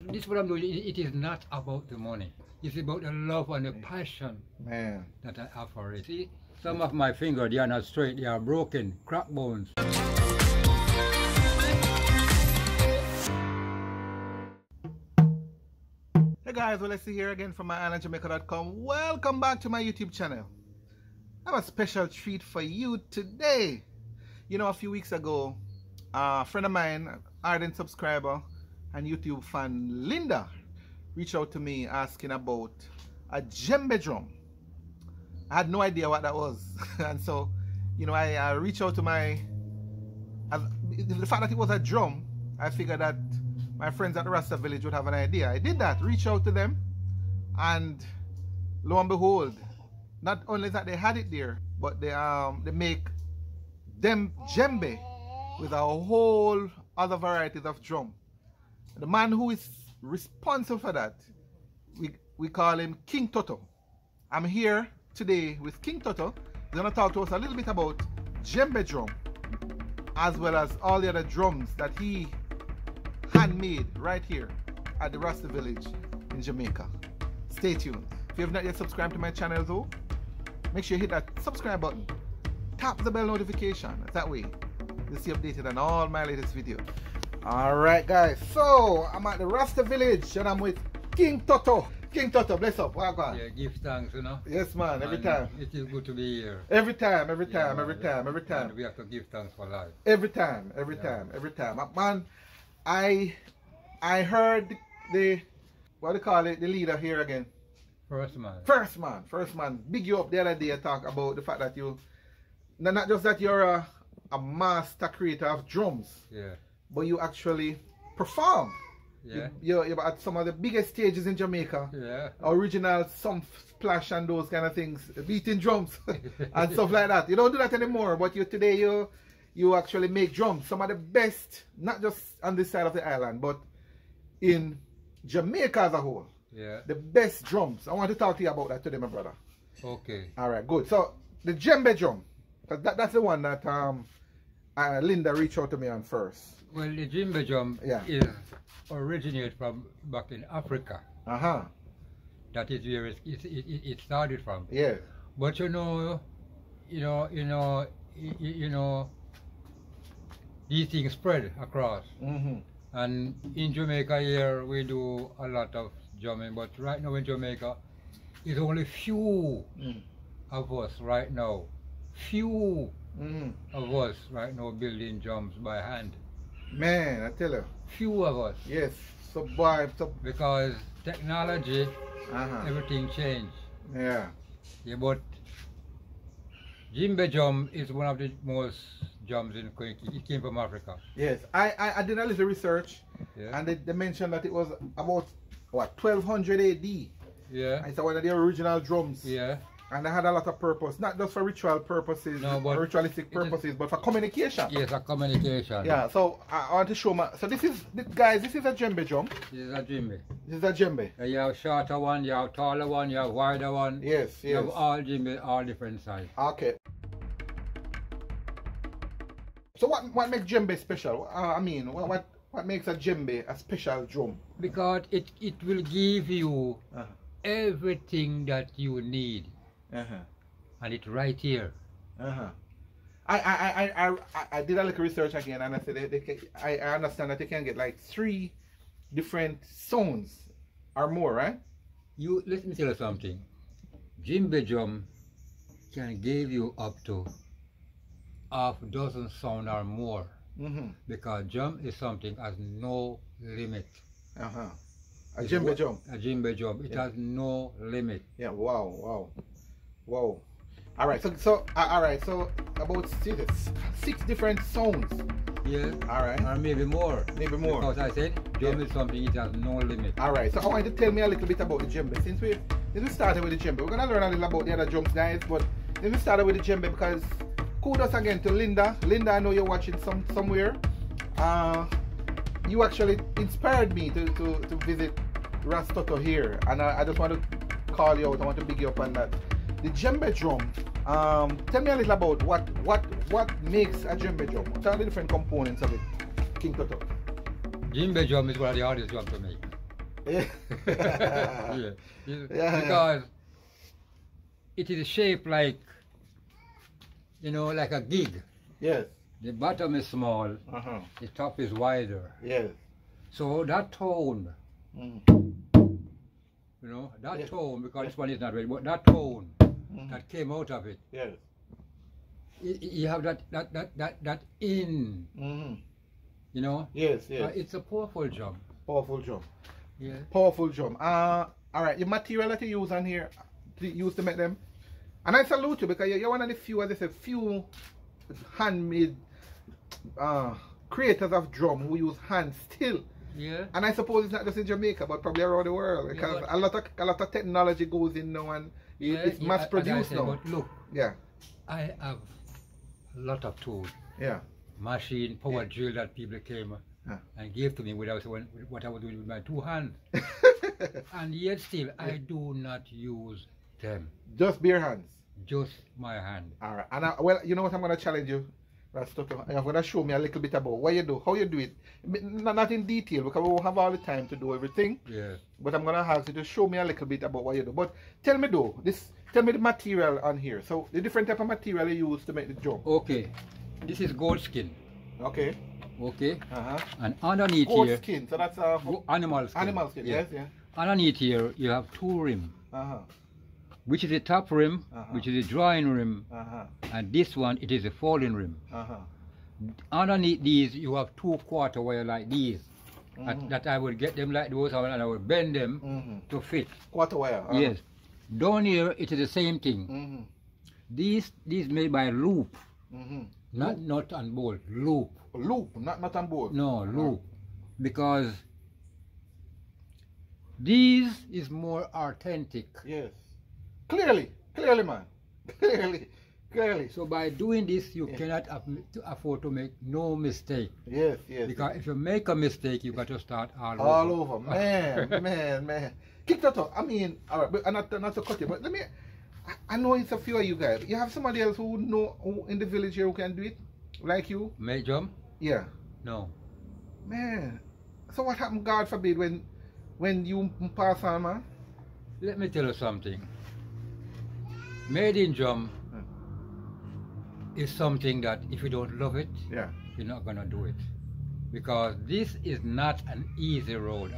this is what I'm doing. It is not about the money. It's about the love and the passion, man, that I have for it. See, some of my fingers, they are not straight. They are broken, crack bones. Hey guys, well, let's see here again from My-Island-Jamaica.com. Welcome back to my YouTube channel. I have a special treat for you today. You know, a few weeks ago, a friend of mine, ardent subscriber and YouTube fan, Linda, reached out to me asking about a djembe drum. I had no idea what that was. And so, you know, I reached out to the fact that it was a drum, I figured that my friends at the Rastafari Village would have an idea. I did that, reached out to them, and lo and behold, not only that they had it there, but they make them djembe with a whole other varieties of drum. The man who is responsible for that, we call him King Toto. I'm here today with King Toto. He's going to talk to us a little bit about djembe drum, as well as all the other drums that he handmade right here at the Rastafari Village in Jamaica. Stay tuned. If you have not yet subscribed to my channel though, make sure you hit that subscribe button. Tap the bell notification. That way you'll see updated on all my latest videos. Alright guys, so I'm at the Rastafari Village and I'm with King Toto. King Toto, bless up. Welcome. Yeah, give thanks, you know. Yes man, every time. It is good to be here. Every time. And we have to give thanks for life. Every time. Man, I heard the, what do you call it, the leader here again. First man. Big you up the other day, talk about the fact that you, not just that you're a master creator of drums. Yeah. But you actually perform. Yeah. You're at some of the biggest stages in Jamaica. Yeah. Original, some splash and those kind of things, beating drums and stuff like that. You don't do that anymore, but today you actually make drums. Some of the best, not just on this side of the island, but in Jamaica as a whole. Yeah. The best drums. I want to talk to you about that today, my brother. Okay. Alright, good. So the djembe drum, because that's the one that Linda reached out to me on first. Well, the djembe drum originated from back in Africa. That is where it started from. Yeah. But you know, these things spread across. And in Jamaica here we do a lot of drumming, but right now in Jamaica it's only few of us right now. Few of us right now building drums by hand. Man, I tell you. Few of us. Yes. So boy, because technology, everything changed. Yeah. Yeah, but djembe drum is one of the most drums in Kete. It came from Africa. Yes. I did a little research, and they mentioned that it was about what 1200 AD. Yeah. It's one of the original drums. Yeah. And they had a lot of purpose, not just for ritual purposes, or ritualistic purposes, but for communication. Yes, for communication. Yeah, so I want to show my, so this is a djembe drum. This is a djembe. This is a djembe. You have shorter one, you have taller one, you have wider one. Yes. You have all djembe, all different sizes. Okay. So what makes djembe special? I mean, what makes a djembe a special drum? Because it will give you everything that you need. And it's right here. I did a little research again, and I said I understand that you can get like 3 different sounds or more, right? Let me tell you something. Djembe drum can give you up to half a dozen sound or more, because drum is something has no limit. A djembe drum. A djembe drum. It has no limit. Yeah. Wow. All right. So about 6 different sounds. Yeah. All right. Or maybe more. Because I said drum is something, it has no limit. All right. So I want you to tell me a little bit about the djembe. Since we started with the djembe, we're gonna learn a little about the other drums, guys. But then we started with the djembe because kudos again to Linda. Linda, I know you're watching somewhere. You actually inspired me to visit Ras Toto here, and I just want to call you out. I want to big you up on that. The djembe drum. Tell me a little about what makes a djembe drum. Tell the different components of it, King Toto. Djembe drum is one of the hardest drums to make. Yeah. Yeah. Because it is shaped like, you know, like a gig. Yes. The bottom is small, the top is wider. Yes. So that tone, you know, that tone, because this one is not ready, but that tone that came out of it. Yes. You have that in, you know. Yes. Yes. It's a powerful drum. Powerful drum. Yeah. Powerful drum. All right. Your material that you use on here, use to make them, and I salute you because you're one of the few, as I said, few handmade creators of drum who use hand still. Yeah. And I suppose it's not just in Jamaica, but probably around the world, because a lot of technology goes in now, and it's mass produced now. But look, yeah, I have a lot of tools. Yeah. Machine, power drill that people came and gave to me without what I was doing with my two hands. And yet still, I do not use them. Just bare hands. Just my hand. All right. And well, you know what, I'm going to challenge you, Ras Toto. You're going to show me a little bit about what you do, how you do it. Not in detail, because we won't have all the time to do everything. Yeah. But I'm going to ask you to show me a little bit about what you do. But tell me though, tell me the material on here. So the different type of material you use to make the drum. Okay. This is goat skin. Okay. Okay. And underneath goat here. Skin. So that's animal skin. Animal skin. Yes. Yeah. Underneath here, you have two rims. Which is the top rim, which is the drawing rim, and this one, it is a falling rim. Underneath these, you have 2/4 wire like these, that I will get them like those, and I will bend them to fit. Quarter wire. Yes. Down here, it is the same thing. These made by loop, not nut and bolt. Loop. Loop, not nut and bolt. No, loop, because these is more authentic. Yes. Clearly, man. Clearly. So by doing this, you cannot afford to make no mistake. Yes. Because if you make a mistake, you got to start all over. Man. King Toto, I mean, all right, but not to cut you, but I know it's a few of you guys. You have somebody else who in the village here who can do it, like you? Make drum? Yeah. No. Man. So what happened, God forbid, when you pass on, man? Let me tell you something. Made in drum is something that if you don't love it, you're not going to do it. Because this is not an easy road.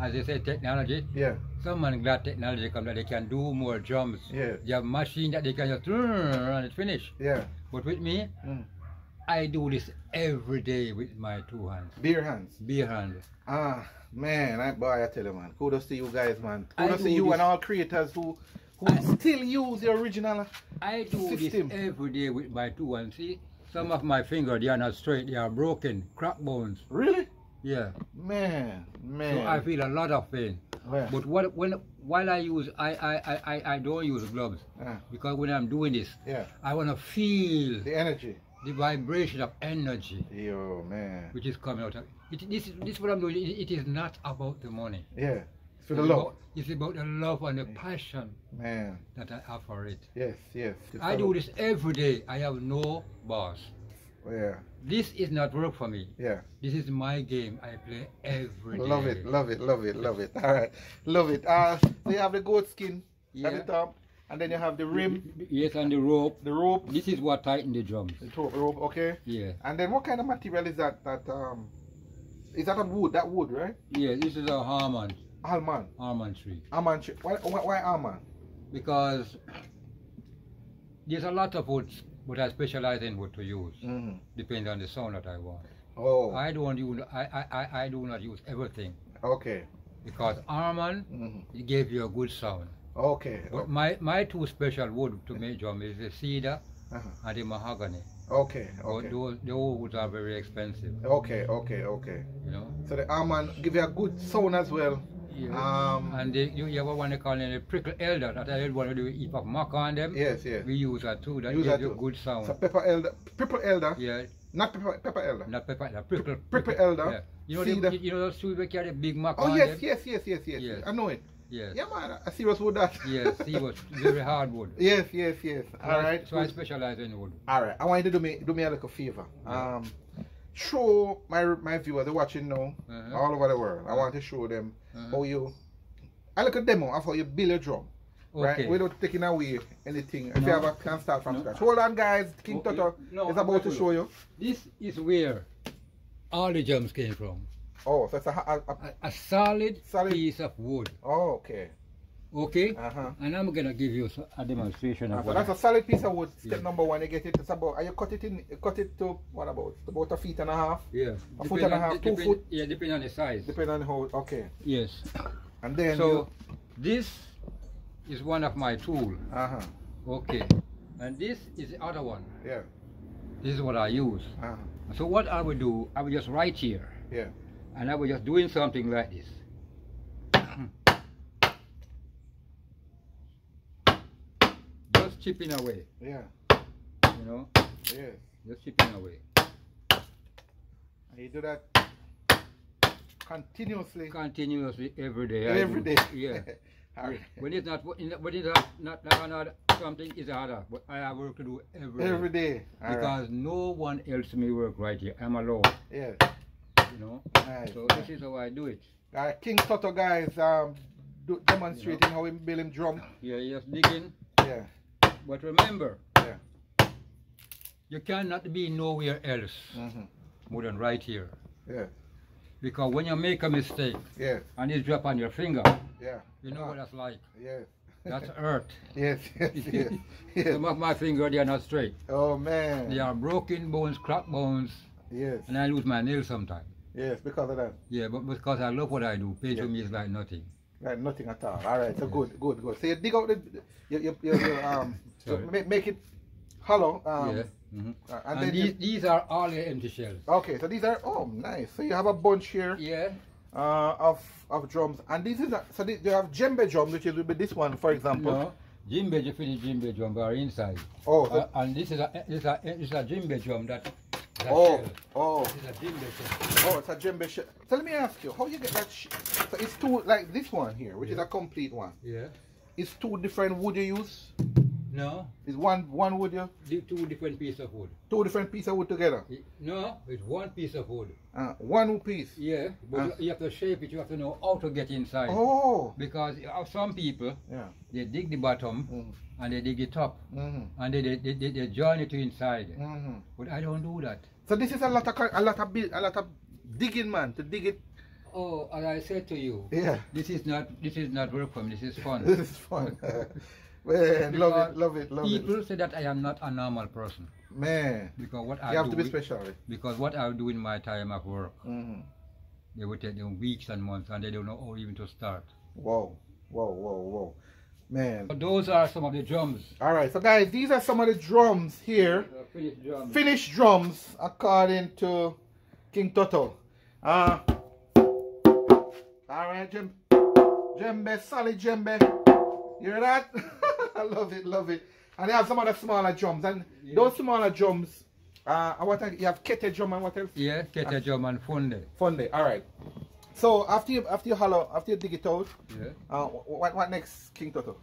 As they say, technology. Yeah. Someone glad technology come that they can do more drums. Yeah. They have machine that they can just run it finish. Yeah. But with me, I do this every day with my two hands. Bare hands? Bare hands. Man, I tell you, man. Kudos to you guys, man. Kudos to you and all creators who still use the original I do system. This every day with my two hands. See, some of my fingers, they are not straight, they are broken, crack bones. Really? Yeah. Man. So I feel a lot of pain. Yeah. But while I use, I don't use gloves. Because when I'm doing this, I want to feel the energy. The vibration of energy. Yo, man. Which is coming out of it. This is what I'm doing. It is not about the money. Yeah. For the love. It's about the love and the passion, man, that I have for it. Yes. I do this every day. I have no boss. Yeah. This is not work for me. Yeah. This is my game. I play every day. Love it. All right. Love it. So you have the goat skin at the top, and then you have the rim. Yes, and the rope. The rope. This is what tightens the drums. The rope, okay. Yeah. And then what kind of material is that? Is that a wood? That wood, right? Yeah, this is a almond. Almond tree. Almond tree. Why almond? Because there's a lot of woods, but I specialize in wood to use. Depends on the sound that I want. Oh. I don't use. I do not use everything. Okay. Because almond, it gives you a good sound. Okay. But my two special wood to make drum is the cedar and the mahogany. Okay. But those woods are very expensive. Okay. You know. So the almond give you a good sound as well. Yeah. And you ever want to call it a prickle elder? That I want to do heap of maca on them. Yes. We use that too. That gives you a good sound. So pepper elder. Yeah. Not pepper elder. Not pepper elder. Prickle elder. Yeah. You know those trees that carry big maca on them? Yes. I know it. Yes. Yeah, man. I serious wood that. Yes, serious. Very hard wood. Yes. All right. So I specialize in wood. All right. I want you to do me a little favor. show my viewers they're watching now all over the world. I want to show them how you. I look at demo of how you build a drum. Okay. Right? Without taking away anything. If you ever can start from scratch. Hold on, guys. King Toto is about to show you. This is where all the drums came from. Oh, so it's a solid piece of wood. Oh, okay. Okay? And I'm going to give you a demonstration of so that's a solid piece of wood. Step number one, you get it. It's about, and you cut it to, what about? About 1.5 feet. Yeah. A foot and a half, 2 foot? Yeah, depending on the size. Depending on how, okay. Yes. And then so, this is one of my tools. Okay. And this is the other one. Yeah. This is what I use. So what I would do, I would just write here. Yeah. And I was just doing something like this. Just chipping away. Yeah. You know? Yes. Just chipping away. And you do that continuously? Continuously every day. Every day? Yeah. Right. When it's not something is harder, but I have work to do every day. Because no one else may work right here. I'm alone. Yeah. You know? Nice. So this is how I do it. King Toto, guys, demonstrating how we build him drum. Yeah, just digging. Yeah. But remember, you cannot be nowhere else more than right here. Yeah. Because when you make a mistake and it drop on your finger, you know what that's like. Yes. That's earth. Yes. Some of my fingers, they are not straight. Oh man. They are broken bones, cracked bones. Yes. And I lose my nails sometimes. Yes, because of that. Yeah, but because I love what I do, pay to me is like nothing. Like nothing at all. All right, so good. So you dig out the, so make it hollow. And then these are all your empty shells. Okay, so these are nice. So you have a bunch here. Yeah. Of drums, and this is you have djembe drum, which will be this one, for example. No, djembe, you finish djembe drum are inside. Oh. So and this is a djembe drum that. This is a djembe shell. Oh, it's a djembe shell. So let me ask you, how you get that? So it's two, like this one here, which is a complete one. Yeah. It's two different wood you use. No. It's one wood you? Two different pieces of wood. Two different pieces of wood together? No, it's one piece of wood. One piece? Yeah, but you have to shape it, you have to know how to get inside. Oh. Because some people, they dig the bottom and they dig the top. And they join it to inside. But I don't do that. So this is a lot of digging, man, to dig it. Oh, as I said to you, this is not work for me, this is fun. This is fun. Man, love it. People say that I am not a normal person. Man, because what I you have to be special. Because what I do in my time of work, they will take them weeks and months, and they don't know how even to start. Wow, man. So those are some of the drums. All right, so guys, these are some of the drums here. Finished drums, according to King Toto. All right, djembe, solid djembe. You hear that? I love it. And they have some other smaller drums, and those smaller drums, you have Kete drum and what else? Yeah, Kete drum and Funde. Funde, all right. So after you dig it out, what next, King Toto?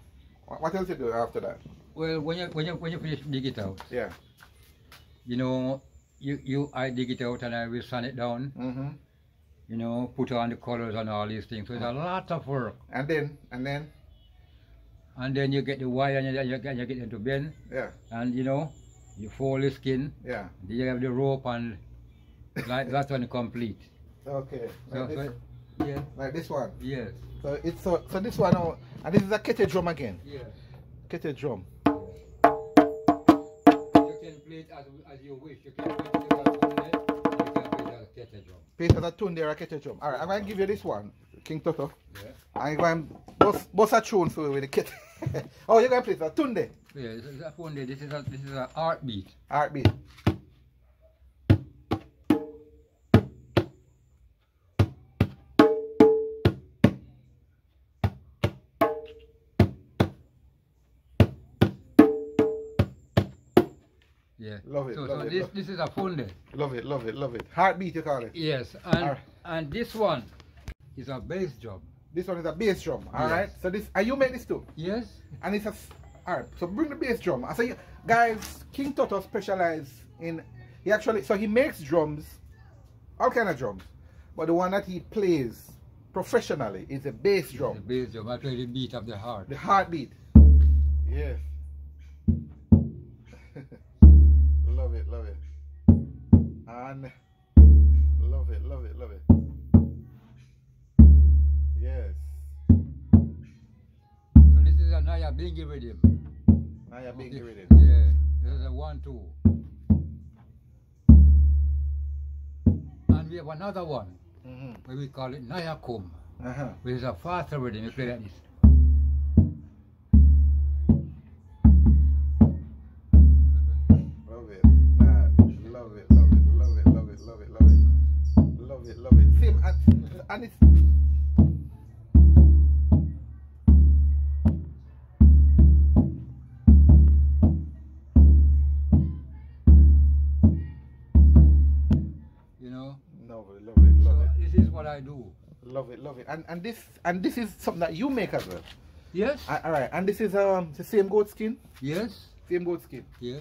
What else you do after that? Well, when you finish dig it out, you know, I dig it out and I will sand it down. You know, put on the colors and all these things. So it's a lot of work. And then you get the wire and you get it to bend. Yeah. And you know, you fold the skin. Yeah. Then you have the rope and like that's one complete. Okay. Like this one. Yes. So it's so this one now, and this is a Kete drum again. Yes. Kete drum. You can play it as you wish. You can play it as a tunde, you can play it as a Kete drum. Play it as a tunde or a Kete drum. Alright, I'm going to give you this one, King Toto. Yeah. I'm going to bust a tune for you with the Kete. Oh, you're going to play it as a tunde? Yeah, this is a tunde. This is a heartbeat. Heartbeat. Yeah. Love it. So this is a funde. Love it. Heartbeat you call it? Yes. And this one is a bass drum. This one is a bass drum. Alright. So this, and you make this too? Yes. And it's a, alright, so bring the bass drum. So guys, King Toto specializes in, he makes drums all kind of drums. But the one that he plays professionally is a bass drum. The bass drum. I play the beat of the heart. The heartbeat. Yes. Love it, love it. And love it, love it, love it. Yes. So this is a Naya Bingy rhythm. Naya Bingy rhythm. Yeah. This is a 1-2. And we have another one. Where we call it Naya Kum. Which is a faster rhythm. We play like this. Love it. Nah, love it, love it, love it, love it, love it, love it. Love it, love it. Same and it's what I do. Love it, love it. And this is something that you make as well. Yes. All right. And this is the same goat skin. Yes. Same goat skin. Yeah.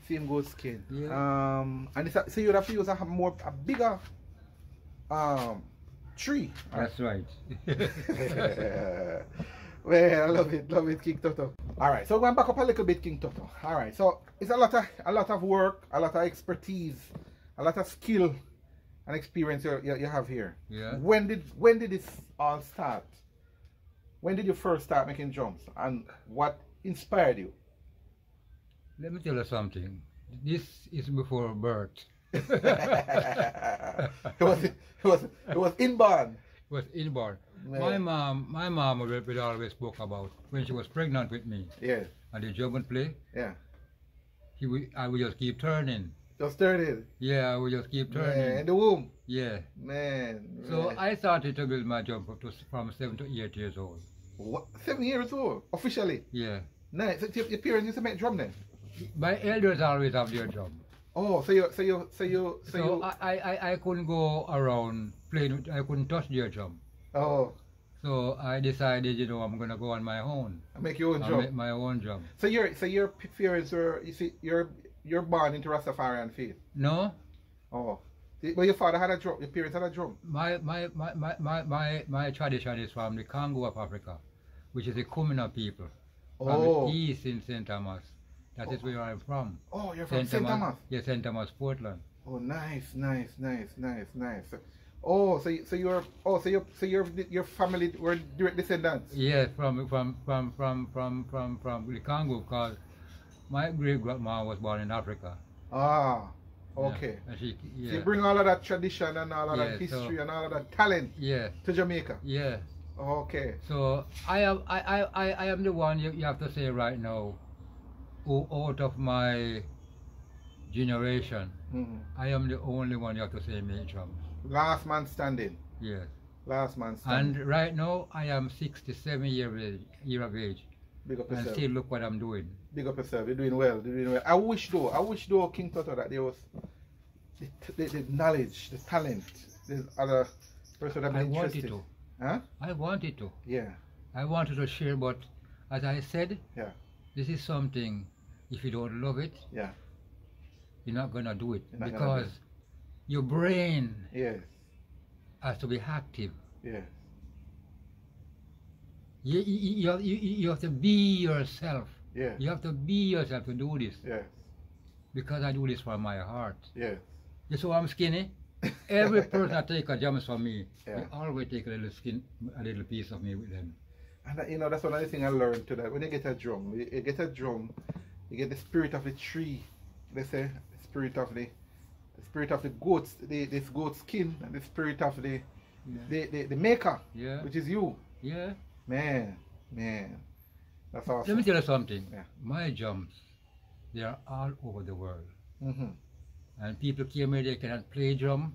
Same goat skin. Yeah. And it's so you have to use a bigger tree. That's right. Well, I love it, King Toto. All right. So going back up a little bit, King Toto. All right. So it's a lot of work, a lot of expertise, a lot of skill and experience you have here. Yeah. When did this all start? When did you first start making drums, and what inspired you? Let me tell you something. This is before birth. it was inborn. It was inborn. Man. My mom would always spoke about when she was pregnant with me. Yeah. And the drum would play. Yeah. I would just keep turning. Just turning. Yeah, I would just keep turning. Man, in the womb. Yeah. Man. So I started to build my drum from 7 to 8 years old. What? 7 years old? Officially? Yeah. Nice. So your parents used to make drum then? My elders always have their drum. Oh, so I couldn't go around playing. I couldn't touch their drum. Oh. So I decided, I'm gonna go on my own. Make your own drum. Make my own drum. So your parents were, you're born into Rastafarian faith? No. Oh. But your father had a drum. Your parents had a drum. My tradition is from the Congo of Africa, which is the Kumina people. From Oh. the east in St. Thomas. That is where I'm from. Oh, you're from St. Thomas? Yeah, St. Thomas, Portland. Oh, nice. Oh, so your family were direct descendants? Yeah, from the Congo, because my great grandma was born in Africa. Ah, okay. Yeah. So you bring all of that tradition and all of that history and all of that talent to Jamaica. Yeah. Okay. So I am the one you have to say right now, who out of my generation, I am the only one you have to say make drums. Last man standing. Yes. Last man standing. And right now I am 67 year of age. Big up and yourself. Still look what I'm doing. Big up yourself. You're doing well. You're doing well. I wish though, King Toto, that there was the knowledge, the talent. There's other person that I'm interested. I wanted to. Huh? I wanted to. Yeah. I wanted to share, but as I said, this is something, if you don't love it, you're not gonna do it, because your brain has to be active. Yes. You have to be yourself. Yeah. You have to be yourself to do this. Yes. Because I do this from my heart. Yes. You saw I'm skinny? Every person that take a drums from me, they always take a little piece of me with them. And that's one of the things I learned too, that when you get a drum, you get the spirit of the tree. They say the spirit of the goats, this goat skin, and the spirit of the maker, which is you. Yeah. Man. That's awesome. Let me tell you something. My drums, they are all over the world. And people came here, they cannot play drum.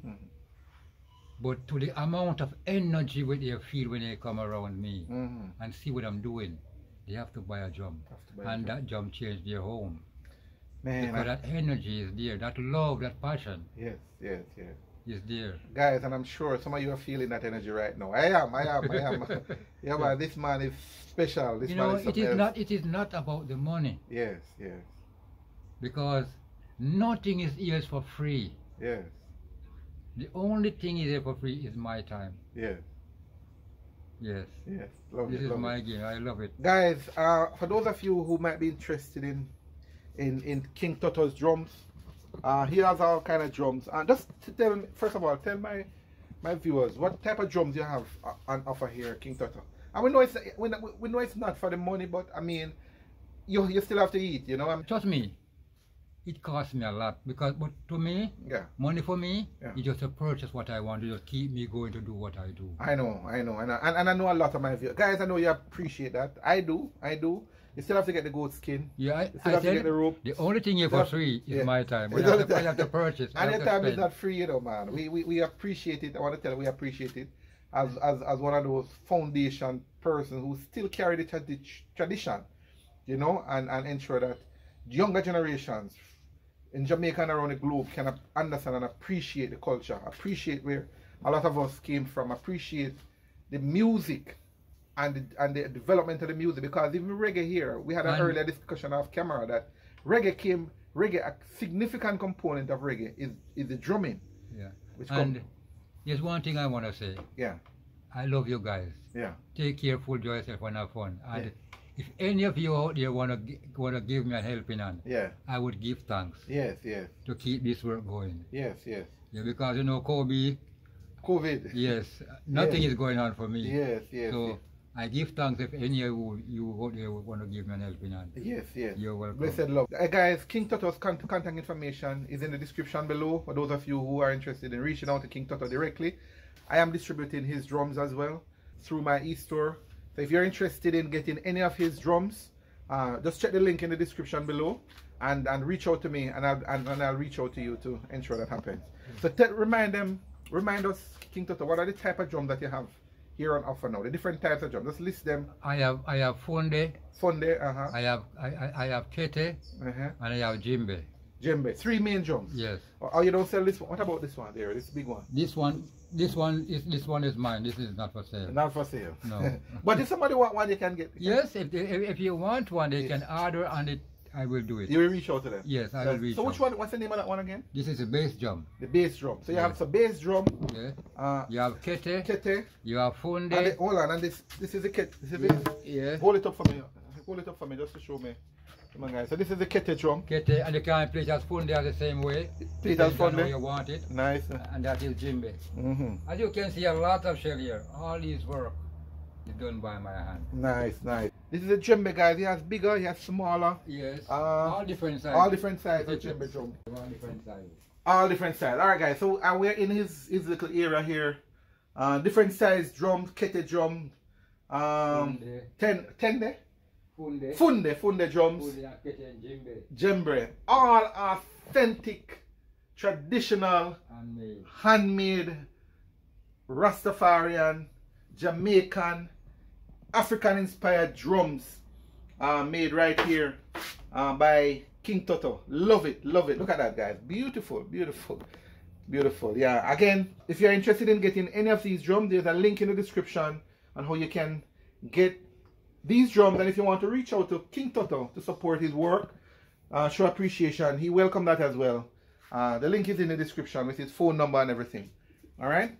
But to the amount of energy what they feel when they come around me and see what I'm doing, they have to buy a drum. That drum changed their home. Man, because that energy is there, that love, that passion. Yes. Is there. Guys, and I'm sure some of you are feeling that energy right now. I am. Yeah, but this man is special. This man is something else. It is not about the money. Yes. Because nothing is here for free. Yes. The only thing is there for free is my time. Yeah. Yes. Yes. Love This it. is Love my it. game. I love it. Guys, for those of you who might be interested in King Toto's drums, he has all kind of drums. And just to tell me, first of all, tell my viewers what type of drums you have on offer here, King Toto. And we know it's not for the money, but I mean, you still have to eat, you know. Trust me, it costs me a lot but to me, Yeah. money for me, Yeah. is just to purchase what I want to just keep me going to do what I do. I know, and I know a lot of my viewers. Guys, I know you appreciate that. I do. You still have to get the goat skin. Yeah, You still have to get the rope. the only thing here for free is Yeah. my time. It's But I have to purchase. I And have your to time is spend. not free, you know, man. We appreciate it. I want to tell you, we appreciate it as one of those foundation persons who still carry the tradition, you know, and ensure that younger generations in Jamaica and around the globe can understand and appreciate the culture, appreciate where a lot of us came from, appreciate the music and the development of the music. Because even reggae here, we had an earlier discussion off camera that reggae, a significant component of reggae is the drumming. Yeah. Which And there's one thing I want to say. Yeah. I love you guys. Yeah. Take care, full joy yourself, and have fun. And Yeah. if any of you out there wanna give me a helping hand, Yeah. I would give thanks Yes, yes. to keep this work going. Yes, yes. Yeah, because you know Kobe. COVID. Yes, nothing is going on for me. Yes, yes. So yes. I give thanks if any of you out there want to give me an helping hand. Yes, yes. You're welcome. Blessed love. Guys, King Toto's contact information is in the description below for those of you who are interested in reaching out to King Toto directly. I am distributing his drums as well through my e-store. So if you're interested in getting any of his drums, just check the link in the description below and reach out to me, and I'll reach out to you to ensure that happens. So remind us, King Toto, what are the type of drums that you have here on offer now? The different types of drums. Just list them. I have Funde. Funde, I have Kete, and I have Djembe. Djembe. 3 main drums. Yes. Oh, you don't sell this one. What about this one there? This big one. This one is mine. This is not for sale. Not for sale. No. But if somebody want one, they can get. Yes, if you want one, they can order, and I will do it. You will reach out to them. Yes, I will reach So which out. one? What's the name of that one again? This is a bass drum. The bass drum. So you Yeah. have some bass drum. Yeah. You have Kete. Kete. You have Funde. And hold on, and this is the Kete. This is it. Yeah. Hold it up for me. Hold it up for me just to show me. Come on, guys. So this is the Kete drum. Kete, and you can play it as Funde the same way. Play it as Depends on Funde. how you want it. Nice. And that is Djembe. Mm-hmm. As you can see, a lot of shell here. All this work is done by my hand. Nice, nice. This is a Djembe, guys. He has bigger, he has smaller. Yes. All different sizes. All different sizes of Djembe drum. All different sizes. All different sizes. Alright, guys. So we're in his little area here. Different size drums, Kete drum. Tende. Funde drums. Funde, Kete, and Djembe. Djembe. All authentic, traditional, handmade, Rastafarian, Jamaican, African inspired drums made right here by King Toto. Love it, love it. Look at that, guys. Beautiful, beautiful, beautiful. Yeah, again, if you're interested in getting any of these drums, there's a link in the description on how you can get these drums. And if you want to reach out to King Toto to support his work, show appreciation, he welcomed that as well. The link is in the description with his phone number and everything. Alright,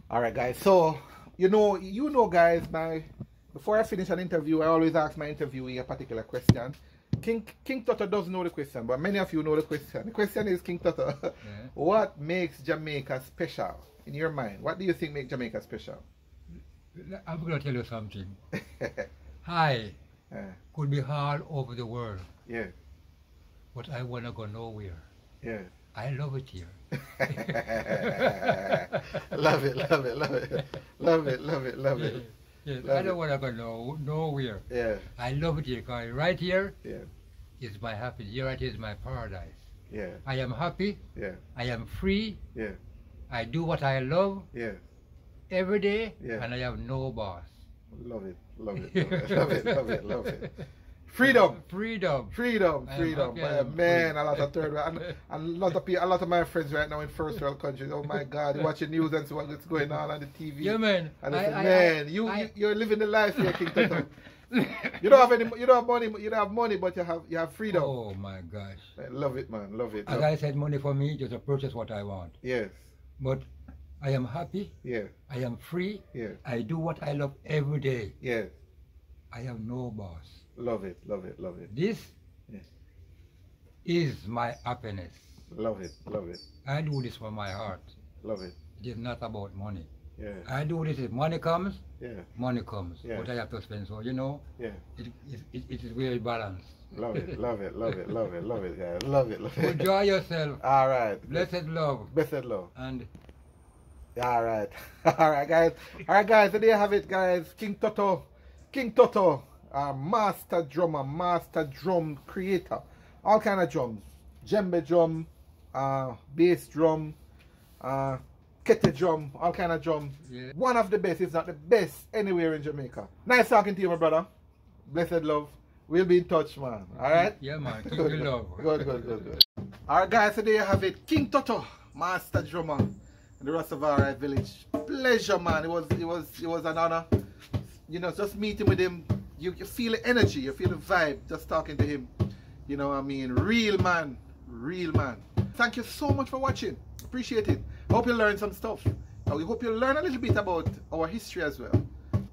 guys. So you know guys, before I finish an interview, I always ask my interviewee a particular question. King Toto doesn't know the question, but many of you know the question. The question is, King Toto, what makes Jamaica special in your mind? What do you think makes Jamaica special? I'm going to tell you something. I could be all over the world. Yeah. But I want to go nowhere. Yeah. I love it here. Love it, love it, love it. Love it, love it, love it. Yes, Love I don't want to go nowhere. Yeah. I love it here, because right here Yeah. is my happiness. Here it is my paradise. Yeah. I am happy. Yeah. I am free. Yeah. I do what I love Yeah. every day, Yeah. and I have no boss. Love it, love it, love it, love it, love it. Freedom. Freedom. Freedom, I am freedom. happy, I am Man, free. a lot of third world, and a lot of my friends right now in first world countries. Oh my God, watching news and see what's going on the TV. Yeah, man. And I say, man, you're living the life here, King Toto. You don't have money, but you have freedom. Oh my gosh. I love it, man. Love it. As I said, money for me just to purchase what I want. Yes. But I am happy. Yeah. I am free. Yeah. I do what I love every day. Yeah. I have no boss. Love it, love it, love it. This is my happiness. Love it, love it. I do this for my heart. Love it. It is not about money. Yeah. I do this if money comes, money comes. Yeah. But I have to spend, so you know, Yeah. it is very balanced. Love it, love it, love it, love it, love it, guys. Love it, love it. Enjoy yourself. All right. Blessed love. Blessed love. And all right. All right, guys. All right, guys. So there you have it, guys. King Toto. King Toto. Master drummer, master drum creator. All kind of drums. Djembe drum, bass drum, Kete drum, all kind of drums. Yeah. One of the best, if not the best, anywhere in Jamaica. Nice talking to you, my brother. Blessed love. We'll be in touch, man. All right? Yeah, man. Keep your love. Good, good, good, good. All right, guys. So there you have it. King Toto, master drummer in the Rastafari Village. Pleasure, man. It was an honor. You know, just meeting with him. You feel the energy. You feel the vibe. Just talking to him. You know what I mean? Real man. Real man. Thank you so much for watching. Appreciate it. Hope you learned some stuff. Now we hope you learn a little bit about our history as well.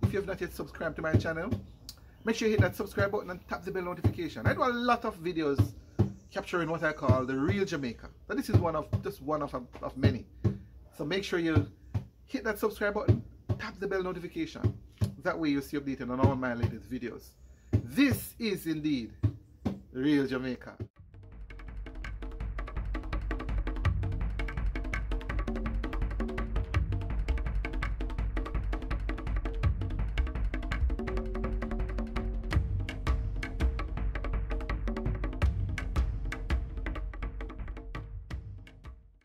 If you have not yet subscribed to my channel, make sure you hit that subscribe button and tap the bell notification. I do a lot of videos capturing what I call the real Jamaica. So this is just one of many. So make sure you hit that subscribe button, tap the bell notification. That way you'll see updated on all my latest videos. This is indeed the real Jamaica.